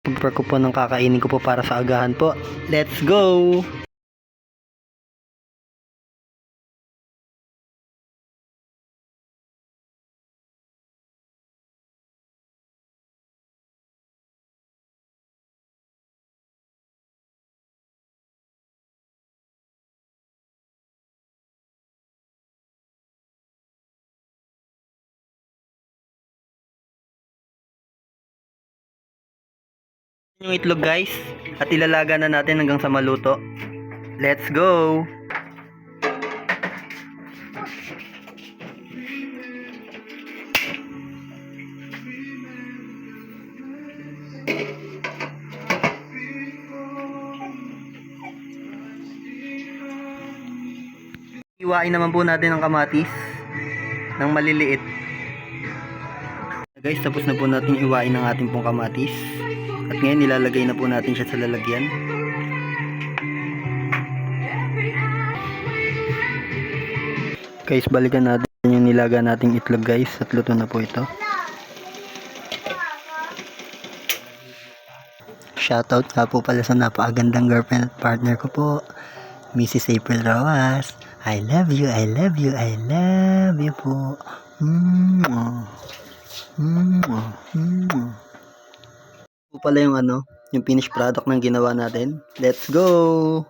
Prepare ko po ng kakainin ko po para sa agahan po. Let's go! Yung itlog guys, at ilalaga na natin hanggang sa maluto. Let's go! Iwain naman po natin ang kamatis ng maliliit. Guys, tapos na po natin iwain ang ating pong kamatis. At ngayon nilalagay na po natin siya sa lalagyan. Guys, balikan natin yung nilaga nating itlog guys. At luto na po ito. Shoutout nga po pala sa napakagandang girlfriend at partner ko po, Mrs. April Roas. I love you, I love you, I love you po. Po pala yung yung finished product ng ginawa natin. Let's go!